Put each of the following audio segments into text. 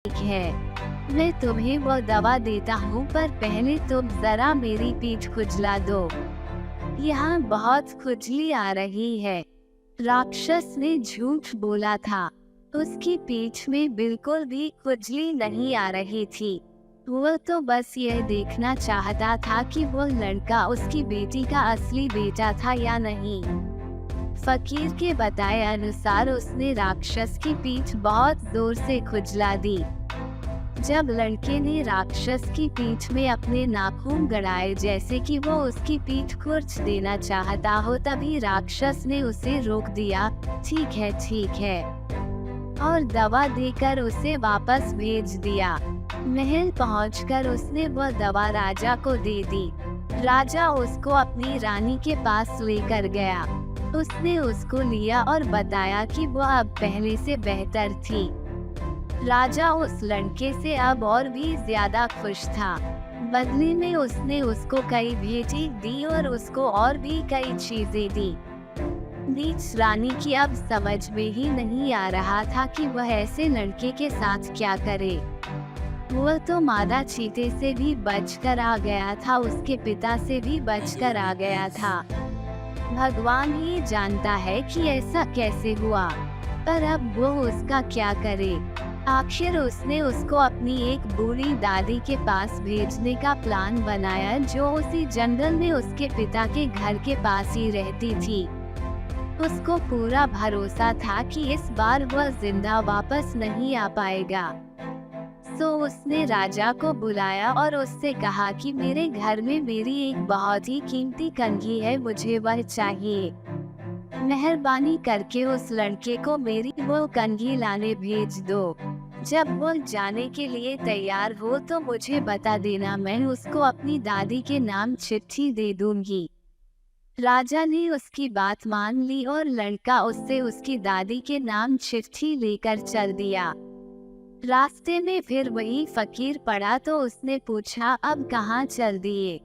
ठीक है, मैं तुम्हें वो दवा देता हूँ, पर पहले तुम जरा मेरी पीठ खुजला दो। यहाँ बहुत खुजली आ रही है। राक्षस ने झूठ बोला था। उसकी पीठ में बिल्कुल भी खुजली नहीं आ रही थी। वो तो बस यह देखना चाहता था कि वो लड़का उसकी बेटी का असली बेटा था या नहीं। फकीर के बताए अनुसार उसने राक्षस की पीठ बहुत जोर से खुजला दी। जब लड़के ने राक्षस की पीठ में अपने नाखून गड़ाए जैसे कि वो उसकी पीठ खुरच देना चाहता हो, तभी राक्षस ने उसे रोक दिया। ठीक है, और दवा देकर उसे वापस भेज दिया। महल पहुंचकर उसने वह दवा राजा को दे दी। राजा उसको अपनी रानी के पास लेकर गया। उसने उसको लिया और बताया कि वह अब पहले से बेहतर थी। राजा उस लड़के से अब और भी ज्यादा खुश था। बदले में उसने उसको कई भेंटें दी और उसको और भी कई चीजें दी। नीच रानी की अब समझ में ही नहीं आ रहा था कि वह ऐसे लड़के के साथ क्या करे। वह तो मादा चीते से भी बचकर आ गया था, उसके पिता से भी बचकर आ गया था। भगवान ही जानता है कि ऐसा कैसे हुआ, पर अब वो उसका क्या करे। आखिर उसने उसको अपनी एक बूढ़ी दादी के पास भेजने का प्लान बनाया, जो उसी जंगल में उसके पिता के घर के पास ही रहती थी। उसको पूरा भरोसा था कि इस बार वह जिंदा वापस नहीं आ पाएगा। तो उसने राजा को बुलाया और उससे कहा कि मेरे घर में मेरी एक बहुत ही कीमती कंघी है, मुझे वह चाहिए। मेहरबानी करके उस लड़के को मेरी वो कंघी लाने भेज दो। जब वो जाने के लिए तैयार हो तो मुझे बता देना, मैं उसको अपनी दादी के नाम चिट्ठी दे दूंगी। राजा ने उसकी बात मान ली और लड़का उससे उसकी दादी के नाम चिट्ठी लेकर चल दिया। रास्ते में फिर वही फकीर पड़ा तो उसने पूछा, अब कहाँ चल दिए?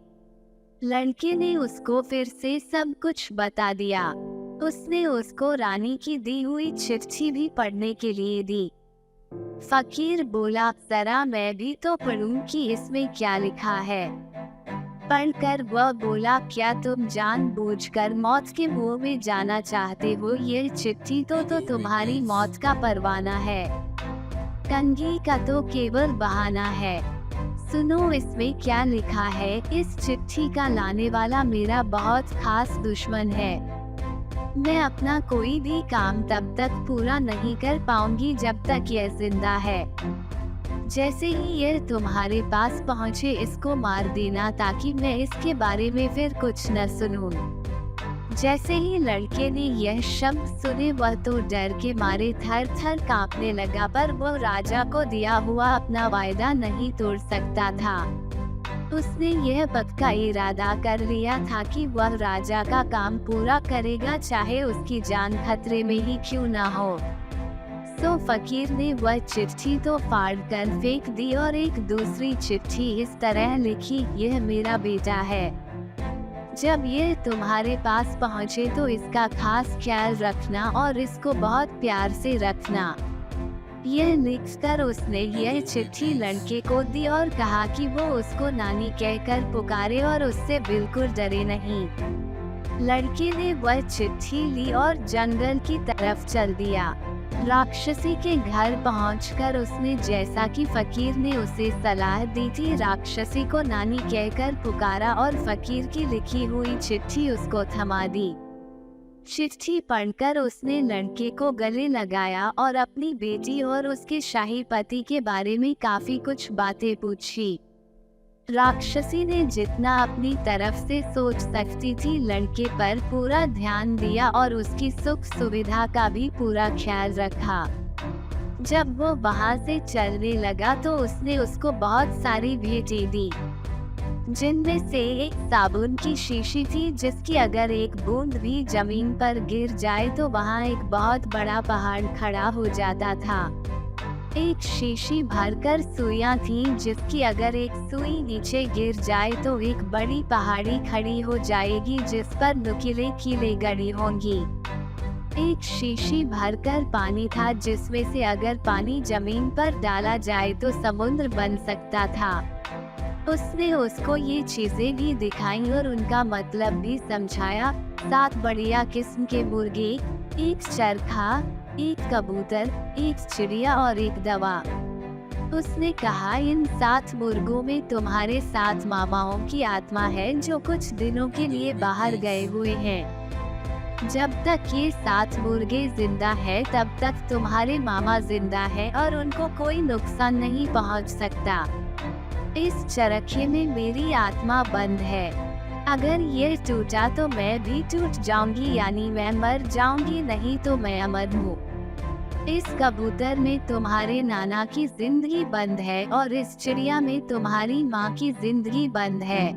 लड़के ने उसको फिर से सब कुछ बता दिया। उसने उसको रानी की दी हुई चिट्ठी भी पढ़ने के लिए दी। फकीर बोला, जरा मैं भी तो पढ़ूं कि इसमें क्या लिखा है। पढ़कर वह बोला, क्या तुम जानबूझकर मौत के मुंह में जाना चाहते हो? ये चिट्ठी तो तुम्हारी मौत का परवाना है। कंघी का तो केवल बहाना है। सुनो इसमें क्या लिखा है। इस चिट्ठी का लाने वाला मेरा बहुत खास दुश्मन है। मैं अपना कोई भी काम तब तक पूरा नहीं कर पाऊंगी जब तक यह जिंदा है। जैसे ही यह तुम्हारे पास पहुंचे इसको मार देना, ताकि मैं इसके बारे में फिर कुछ न सुनूं। जैसे ही लड़के ने यह शब्द सुने वह तो डर के मारे थर थर कांपने लगा, पर वह राजा को दिया हुआ अपना वायदा नहीं तोड़ सकता था। उसने यह पक्का इरादा कर लिया था कि वह राजा का काम पूरा करेगा, चाहे उसकी जान खतरे में ही क्यों ना हो। तो फकीर ने वह चिट्ठी तो फाड़ कर फेंक दी और एक दूसरी चिट्ठी इस तरह लिखी, यह मेरा बेटा है। जब यह तुम्हारे पास पहुँचे तो इसका खास ख्याल रखना और इसको बहुत प्यार से रखना। यह लिखकर उसने यह चिट्ठी लड़के को दी और कहा कि वो उसको नानी कहकर पुकारे और उससे बिल्कुल डरे नहीं। लड़के ने वह चिट्ठी ली और जंगल की तरफ चल दिया। राक्षसी के घर पहुंचकर उसने जैसा कि फकीर ने उसे सलाह दी थी, राक्षसी को नानी कहकर पुकारा और फकीर की लिखी हुई चिट्ठी उसको थमा दी। चिट्ठी पढ़कर उसने लड़के को गले लगाया और अपनी बेटी और उसके शाही पति के बारे में काफी कुछ बातें पूछी। राक्षसी ने जितना अपनी तरफ से सोच सकती थी लड़के पर पूरा ध्यान दिया और उसकी सुख सुविधा का भी पूरा ख्याल रखा। जब वो वहां से चलने लगा तो उसने उसको बहुत सारी भेंटें दी, जिनमें से एक साबुन की शीशी थी जिसकी अगर एक बूंद भी जमीन पर गिर जाए तो वहां एक बहुत बड़ा पहाड़ खड़ा हो जाता था। एक शीशी भरकर सुइयां थीं जिसकी अगर एक सुई नीचे गिर जाए तो एक बड़ी पहाड़ी खड़ी हो जाएगी जिस पर नुकीले कीले गड़ी होंगी। एक शीशी भरकर पानी था जिसमें से अगर पानी जमीन पर डाला जाए तो समुद्र बन सकता था। उसने उसको ये चीजें भी दिखाई और उनका मतलब भी समझाया। 7 बढ़िया किस्म के मुर्गे, एक चरखा, एक कबूतर, एक चिड़िया और एक दवा। उसने कहा, इन 7 मुर्गों में तुम्हारे 7 मामाओं की आत्मा है जो कुछ दिनों के लिए बाहर गए हुए हैं। जब तक ये 7 मुर्गे जिंदा है तब तक तुम्हारे मामा जिंदा है और उनको कोई नुकसान नहीं पहुंच सकता। इस चरखे में मेरी आत्मा बंद है। अगर ये टूटा तो मैं भी टूट जाऊंगी, यानी मैं मर जाऊंगी, नहीं तो मैं अमर हूँ। इस कबूतर में तुम्हारे नाना की जिंदगी बंद है और इस चिड़िया में तुम्हारी माँ की जिंदगी बंद है।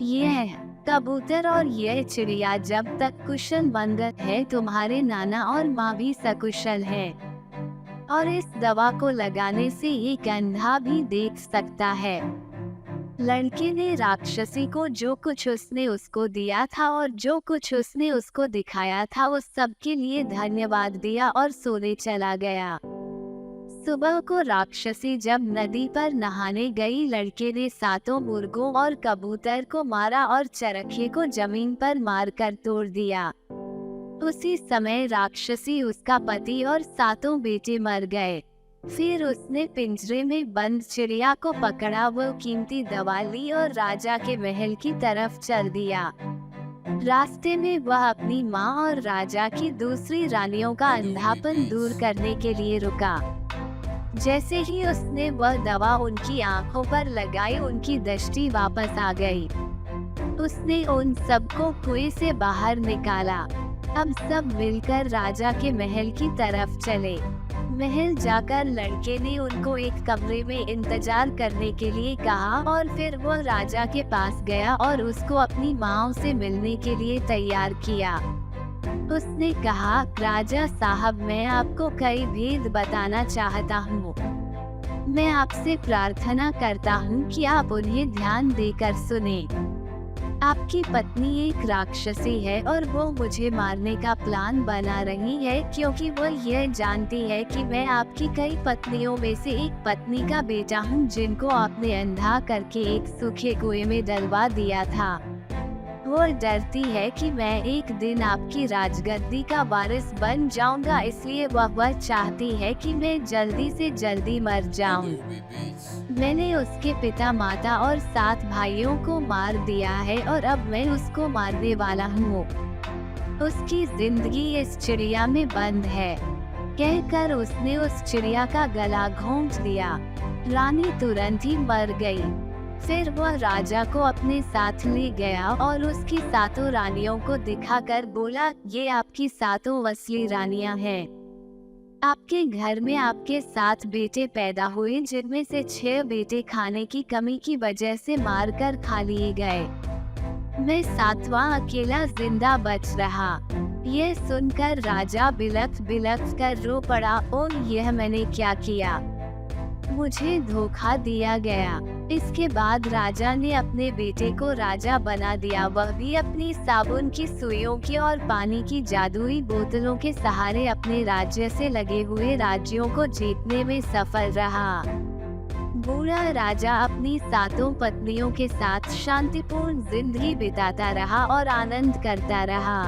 यह कबूतर और यह चिड़िया जब तक कुशल मंगल है, तुम्हारे नाना और माँ भी सकुशल हैं। और इस दवा को लगाने से एक अंधा भी देख सकता है। लड़के ने राक्षसी को जो कुछ उसने उसको दिया था और जो कुछ उसने उसको दिखाया था उस सब के लिए धन्यवाद दिया और सोने चला गया। सुबह को राक्षसी जब नदी पर नहाने गई, लड़के ने 7 मुर्गों और कबूतर को मारा और चरखे को जमीन पर मारकर तोड़ दिया। उसी समय राक्षसी, उसका पति और 7 बेटे मर गए। फिर उसने पिंजरे में बंद चिड़िया को पकड़ा, वो कीमती दवा ली और राजा के महल की तरफ चल दिया। रास्ते में वह अपनी माँ और राजा की दूसरी रानियों का अंधापन दूर करने के लिए रुका। जैसे ही उसने वह दवा उनकी आंखों पर लगाई, उनकी दृष्टि वापस आ गई। उसने उन सबको कुएं से बाहर निकाला। अब सब मिलकर राजा के महल की तरफ चले। महल जाकर लड़के ने उनको एक कमरे में इंतजार करने के लिए कहा और फिर वह राजा के पास गया और उसको अपनी माँ से मिलने के लिए तैयार किया। उसने कहा, राजा साहब, मैं आपको कई भेद बताना चाहता हूँ। मैं आपसे प्रार्थना करता हूँ कि आप उन्हें ध्यान देकर सुने। आपकी पत्नी एक राक्षसी है और वो मुझे मारने का प्लान बना रही है क्योंकि वो यह जानती है कि मैं आपकी कई पत्नियों में से एक पत्नी का बेटा हूँ जिनको आपने अंधा करके एक सूखे कुएं में डलवा दिया था। वो डरती है कि मैं एक दिन आपकी राजगद्दी का वारिस बन जाऊंगा, इसलिए वह चाहती है कि मैं जल्दी से जल्दी मर जाऊं। मैंने उसके पिता, माता और 7 भाइयों को मार दिया है और अब मैं उसको मारने वाला हूँ। उसकी जिंदगी इस चिड़िया में बंद है। कहकर उसने उस चिड़िया का गला घोंट दिया। रानी तुरंत ही मर गई। फिर वह राजा को अपने साथ ले गया और उसकी 7 रानियों को दिखाकर बोला, ये आपकी 7 असली रानियां हैं। आपके घर में आपके 7 बेटे पैदा हुए जिनमें से 6 बेटे खाने की कमी की वजह से मारकर खा लिए गए। मैं 7वां अकेला जिंदा बच रहा। यह सुनकर राजा बिलख बिलख कर रो पड़ा, ओह, यह मैंने क्या किया, मुझे धोखा दिया गया। इसके बाद राजा ने अपने बेटे को राजा बना दिया। वह भी अपनी साबुन की सुइयों की और पानी की जादुई बोतलों के सहारे अपने राज्य से लगे हुए राज्यों को जीतने में सफल रहा। बूढ़ा राजा अपनी 7 पत्नियों के साथ शांतिपूर्ण जिंदगी बिताता रहा और आनंद करता रहा।